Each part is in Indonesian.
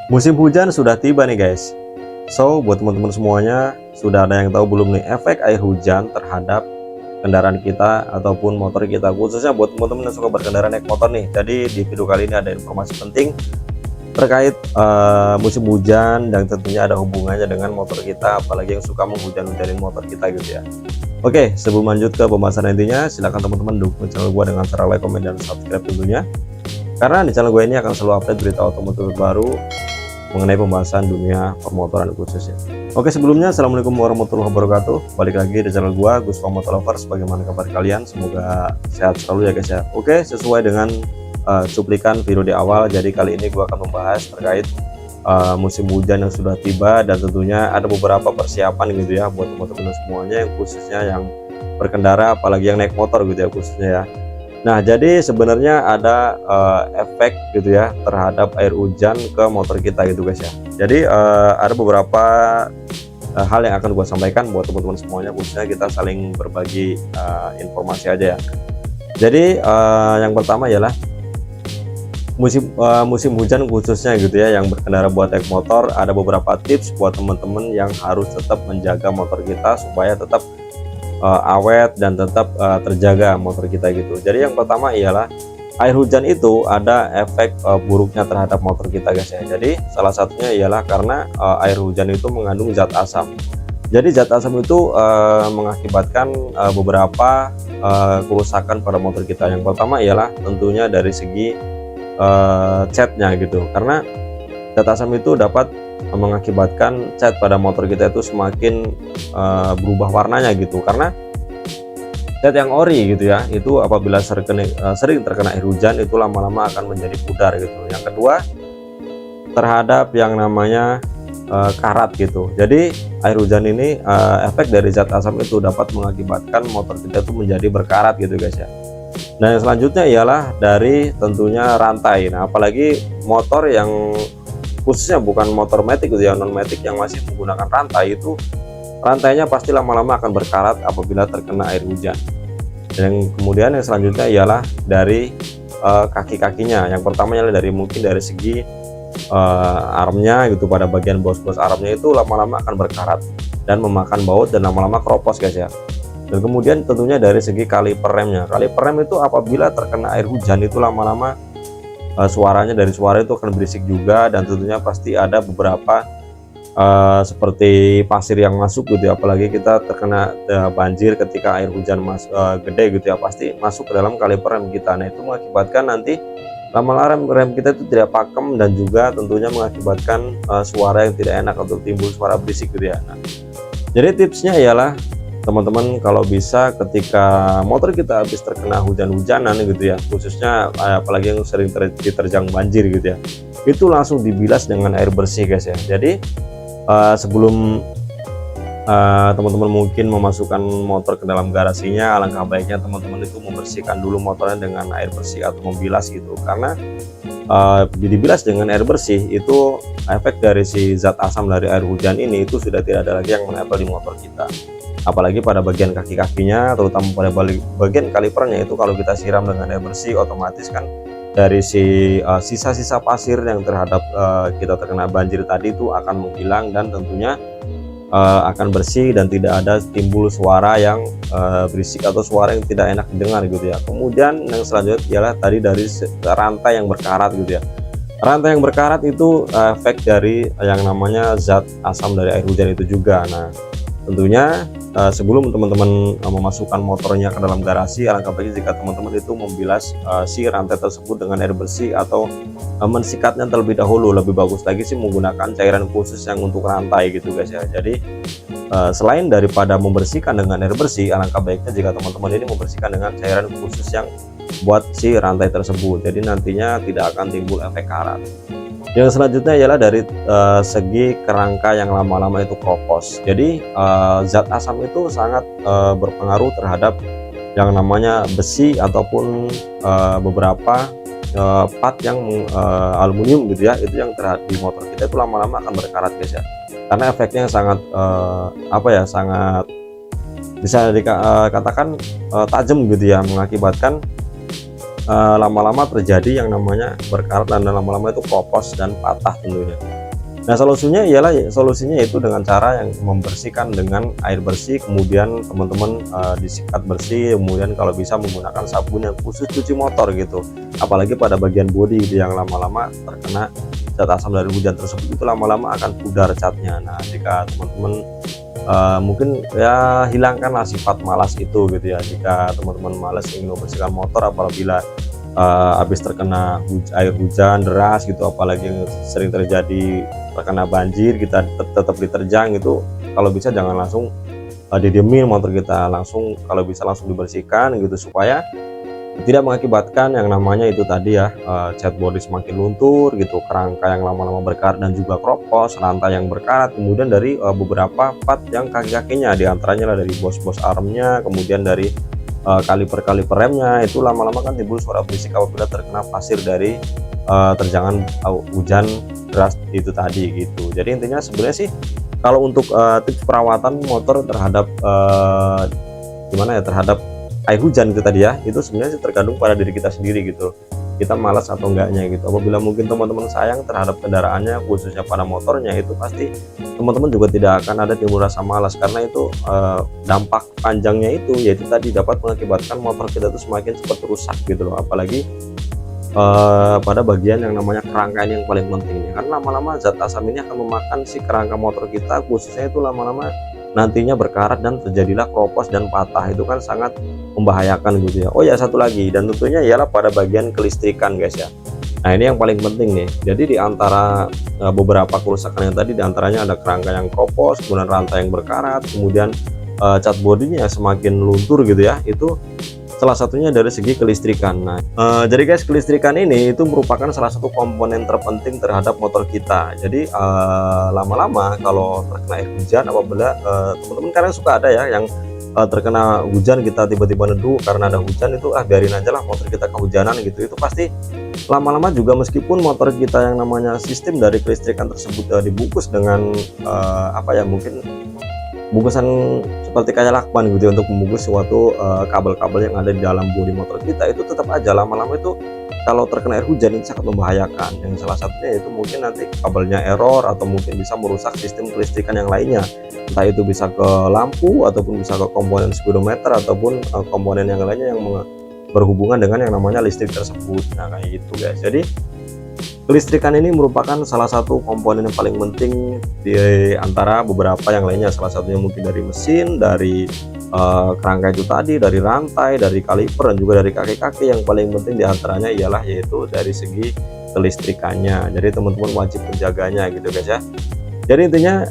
Musim hujan sudah tiba nih guys. So buat teman-teman semuanya, sudah ada yang tahu belum nih efek air hujan terhadap kendaraan kita ataupun motor kita, khususnya buat teman-teman yang suka berkendara naik motor nih. Jadi di video kali ini ada informasi penting terkait musim hujan dan tentunya ada hubungannya dengan motor kita, apalagi yang suka menghujan-hujanin motor kita gitu ya. Oke, sebelum lanjut ke pembahasan intinya, silahkan teman-teman dukung channel gua dengan cara like, komen, dan subscribe tentunya, karena di channel gue ini akan selalu update berita otomotif baru mengenai pembahasan dunia permotoran khususnya. Oke, sebelumnya assalamualaikum warahmatullahi wabarakatuh. Balik lagi di channel gua, Guspa Motor Lovers. Bagaimana kabar kalian? Semoga sehat selalu ya guys ya. Oke, sesuai dengan cuplikan video di awal, jadi kali ini gua akan membahas terkait musim hujan yang sudah tiba, dan tentunya ada beberapa persiapan gitu ya buat teman-teman semuanya, yang khususnya yang berkendara, apalagi yang naik motor gitu ya khususnya ya. Nah, jadi sebenarnya ada efek gitu ya terhadap air hujan ke motor kita gitu guys ya. Jadi ada beberapa hal yang akan gue sampaikan buat teman-teman semuanya, khususnya kita saling berbagi informasi aja ya. Jadi yang pertama ialah musim hujan khususnya gitu ya, yang berkendara buat naik motor, ada beberapa tips buat teman-teman yang harus tetap menjaga motor kita supaya tetap awet dan tetap terjaga motor kita gitu. Jadi yang pertama ialah air hujan itu ada efek buruknya terhadap motor kita guys ya. Jadi salah satunya ialah karena air hujan itu mengandung zat asam. Jadi zat asam itu mengakibatkan beberapa kerusakan pada motor kita. Yang pertama ialah tentunya dari segi catnya gitu, karena zat asam itu dapat mengakibatkan cat pada motor kita itu semakin berubah warnanya gitu, karena cat yang ori gitu ya, itu apabila sering terkena air hujan itu lama-lama akan menjadi pudar gitu. Yang kedua, terhadap yang namanya karat gitu. Jadi air hujan ini efek dari zat asam itu dapat mengakibatkan motor kita itu menjadi berkarat gitu guys ya. Nah, yang selanjutnya ialah dari tentunya rantai. Nah, apalagi motor yang khususnya bukan motor matic gitu ya, non matic yang masih menggunakan rantai, itu rantainya pasti lama-lama akan berkarat apabila terkena air hujan. Dan kemudian yang selanjutnya ialah dari kaki-kakinya. Yang pertama ialah mungkin dari segi armnya gitu, pada bagian bos-bos armnya itu lama-lama akan berkarat dan memakan baut dan lama-lama keropos guys ya. Dan kemudian tentunya dari segi kaliper remnya. Kaliper rem itu apabila terkena air hujan itu lama-lama suaranya, dari suara itu akan berisik juga, dan tentunya pasti ada beberapa seperti pasir yang masuk gitu ya, apalagi kita terkena banjir ketika air hujan gede gitu ya, pasti masuk ke dalam kaliper rem kita. Nah, itu mengakibatkan nanti lama-lama rem kita itu tidak pakem, dan juga tentunya mengakibatkan suara yang tidak enak atau timbul suara berisik gitu ya. Nah, jadi tipsnya ialah teman-teman, kalau bisa ketika motor kita habis terkena hujan-hujanan gitu ya, khususnya apalagi yang sering diterjang banjir gitu ya, itu langsung dibilas dengan air bersih guys ya. Jadi sebelum teman-teman mungkin memasukkan motor ke dalam garasinya, alangkah baiknya teman-teman itu membersihkan dulu motornya dengan air bersih atau membilas gitu, karena dibilas dengan air bersih itu efek dari si zat asam dari air hujan ini itu sudah tidak ada lagi yang menempel di motor kita, apalagi pada bagian kaki-kakinya, terutama pada bagian kalipernya itu. Kalau kita siram dengan air bersih, otomatis kan dari si sisa-sisa pasir yang terhadap kita terkena banjir tadi itu akan menghilang, dan tentunya akan bersih dan tidak ada timbul suara yang berisik atau suara yang tidak enak didengar gitu ya. Kemudian yang selanjutnya ialah tadi dari rantai yang berkarat gitu ya. Rantai yang berkarat itu efek dari yang namanya zat asam dari air hujan itu juga. Nah, tentunya sebelum teman-teman memasukkan motornya ke dalam garasi, alangkah baiknya jika teman-teman itu membilas si rantai tersebut dengan air bersih atau mensikatnya terlebih dahulu. Lebih bagus lagi sih menggunakan cairan khusus yang untuk rantai gitu guys ya. Jadi selain daripada membersihkan dengan air bersih, alangkah baiknya jika teman-teman ini membersihkan dengan cairan khusus yang buat si rantai tersebut. Jadi nantinya tidak akan timbul efek karat. Yang selanjutnya ialah dari segi kerangka yang lama-lama itu keropos. Jadi zat asam itu sangat berpengaruh terhadap yang namanya besi ataupun beberapa part yang aluminium gitu ya, itu yang terhadap di motor kita itu lama-lama akan berkarat guys ya, karena efeknya sangat sangat bisa dikatakan tajam gitu ya, mengakibatkan lama-lama terjadi yang namanya berkarat dan lama-lama itu kopos dan patah tentunya. Nah, solusinya itu dengan cara yang membersihkan dengan air bersih, kemudian teman-teman disikat bersih, kemudian kalau bisa menggunakan sabun yang khusus cuci motor gitu. Apalagi pada bagian bodi gitu, yang lama-lama terkena zat asam dari hujan tersebut, itu lama-lama akan pudar catnya. Nah, jika teman-teman mungkin ya hilangkanlah sifat malas itu gitu ya. Jika teman-teman malas ingin membersihkan motor apabila habis terkena air hujan deras gitu, apalagi yang sering terjadi terkena banjir, kita tetap diterjang gitu, kalau bisa jangan langsung didiemin motor kita, langsung kalau bisa langsung dibersihkan gitu, supaya tidak mengakibatkan yang namanya itu tadi ya, cat bodi semakin luntur gitu, kerangka yang lama-lama berkarat dan juga kropos, rantai yang berkarat, kemudian dari beberapa part yang kaki-kakinya, diantaranya lah dari bos-bos armnya, kemudian dari kaliper remnya, itu lama-lama kan timbul suara berisik apabila terkena pasir dari terjangan hujan deras itu tadi gitu. Jadi intinya sebenarnya sih kalau untuk tips perawatan motor terhadap gimana ya, terhadap air hujan itu tadi ya, itu sebenarnya tergantung pada diri kita sendiri gitu, kita malas atau enggaknya gitu. Apabila mungkin teman-teman sayang terhadap kendaraannya, khususnya pada motornya, itu pasti teman-teman juga tidak akan ada timbul rasa malas, karena itu dampak panjangnya itu yaitu tadi dapat mengakibatkan motor kita itu semakin cepat rusak gitu loh. Apalagi pada bagian yang namanya kerangka ini yang paling penting, karena lama-lama zat asam ini akan memakan si kerangka motor kita, khususnya itu lama-lama nantinya berkarat dan terjadilah kropos dan patah, itu kan sangat membahayakan gitu ya. Oh ya, satu lagi, dan tentunya ialah pada bagian kelistrikan guys ya. Nah, ini yang paling penting nih. Jadi di antara beberapa kerusakan yang tadi, diantaranya ada kerangka yang kropos, kemudian rantai yang berkarat, kemudian cat bodinya semakin luntur gitu ya, itu salah satunya dari segi kelistrikan. Nah, jadi guys, kelistrikan ini itu merupakan salah satu komponen terpenting terhadap motor kita. Jadi lama-lama kalau terkena air hujan, apabila teman-teman kadang suka ada ya yang terkena hujan, kita tiba-tiba neduh karena ada hujan, itu biarin aja lah motor kita kehujanan gitu. Itu pasti lama-lama juga, meskipun motor kita yang namanya sistem dari kelistrikan tersebut dibungkus dengan apa ya, mungkin bungkusan seperti kayak lakban gitu ya, untuk membungkus suatu kabel-kabel yang ada di dalam bodi motor kita, itu tetap aja lama-lama itu kalau terkena air hujan itu sangat membahayakan. Yang salah satunya itu mungkin nanti kabelnya error, atau mungkin bisa merusak sistem kelistrikan yang lainnya, entah itu bisa ke lampu, ataupun bisa ke komponen speedometer, ataupun komponen yang lainnya yang berhubungan dengan yang namanya listrik tersebut. Nah, kayak gitu guys. Jadi kelistrikan ini merupakan salah satu komponen yang paling penting di antara beberapa yang lainnya. Salah satunya mungkin dari mesin, dari kerangka itu tadi, dari rantai, dari kaliper, dan juga dari kaki-kaki. Yang paling penting diantaranya ialah yaitu dari segi kelistrikannya. Jadi teman-teman wajib menjaganya gitu guys ya. Jadi intinya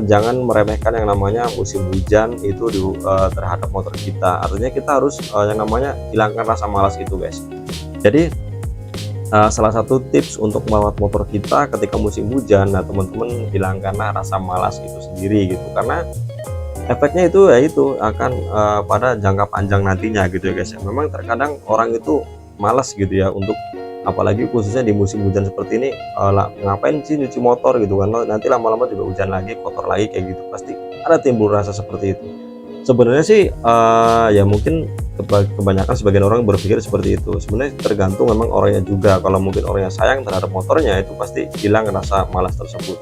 jangan meremehkan yang namanya musim hujan itu terhadap motor kita. Artinya kita harus yang namanya hilangkan rasa malas itu guys. Jadi salah satu tips untuk merawat motor kita ketika musim hujan, nah teman-teman hilangkanlah rasa malas itu sendiri gitu, karena efeknya itu ya itu akan pada jangka panjang nantinya gitu ya guys ya. Memang terkadang orang itu malas gitu ya, untuk apalagi khususnya di musim hujan seperti ini, ngapain sih nyuci motor gitu kan, nanti lama-lama juga hujan lagi, kotor lagi kayak gitu, pasti ada timbul rasa seperti itu. Sebenarnya sih ya mungkin kebanyakan sebagian orang berpikir seperti itu. Sebenarnya tergantung memang orangnya juga. Kalau mungkin orangnya sayang terhadap motornya, itu pasti hilang rasa malas tersebut,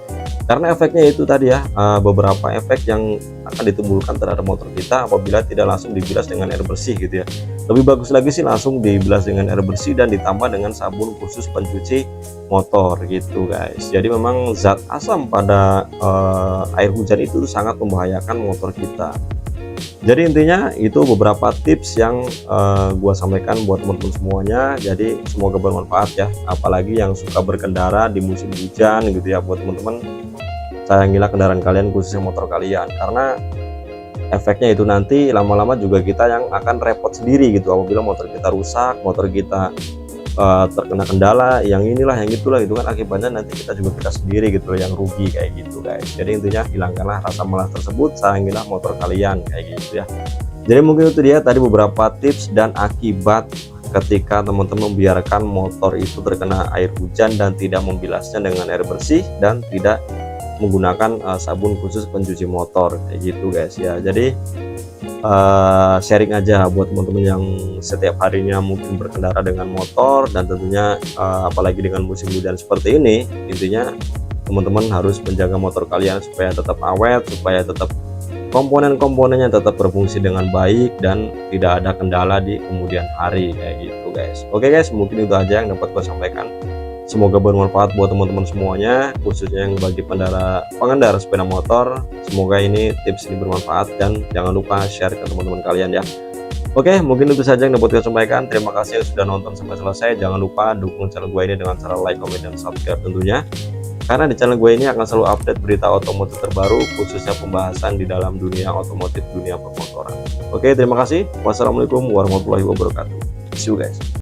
karena efeknya itu tadi ya, beberapa efek yang akan ditimbulkan terhadap motor kita apabila tidak langsung dibilas dengan air bersih gitu ya. Lebih bagus lagi sih langsung dibilas dengan air bersih dan ditambah dengan sabun khusus pencuci motor gitu guys. Jadi memang zat asam pada air hujan itu sangat membahayakan motor kita. Jadi intinya itu beberapa tips yang gua sampaikan buat teman-teman semuanya. Jadi semoga bermanfaat ya, apalagi yang suka berkendara di musim hujan gitu ya. Buat teman-teman, sayangilah kendaraan kalian, khususnya motor kalian, karena efeknya itu nanti lama-lama juga kita yang akan repot sendiri gitu. Apabila motor kita rusak, motor kita terkena kendala, yang inilah yang itulah, itu kan akibatnya nanti kita sendiri gitu yang rugi kayak gitu guys. Jadi intinya hilangkanlah rasa malas tersebut, sayangilah motor kalian kayak gitu ya. Jadi mungkin itu dia tadi beberapa tips dan akibat ketika teman-teman membiarkan motor itu terkena air hujan dan tidak membilasnya dengan air bersih dan tidak menggunakan sabun khusus pencuci motor kayak gitu guys ya. Jadi sharing aja buat teman-teman yang setiap harinya mungkin berkendara dengan motor, dan tentunya apalagi dengan musim hujan seperti ini, intinya teman-teman harus menjaga motor kalian supaya tetap awet, supaya tetap komponen-komponennya tetap berfungsi dengan baik dan tidak ada kendala di kemudian hari kayak gitu guys. Oke guys, mungkin itu aja yang dapat gue sampaikan. Semoga bermanfaat buat teman-teman semuanya, khususnya yang bagi pengendara sepeda motor. Semoga ini tips ini bermanfaat dan jangan lupa share ke teman-teman kalian ya. Oke, mungkin itu saja yang dapat gue sampaikan. Terima kasih yang sudah nonton sampai selesai. Jangan lupa dukung channel gue ini dengan cara like, comment, dan subscribe tentunya. Karena di channel gue ini akan selalu update berita otomotif terbaru, khususnya pembahasan di dalam dunia otomotif, dunia permotoran. Oke, terima kasih. Wassalamualaikum warahmatullahi wabarakatuh. See you guys.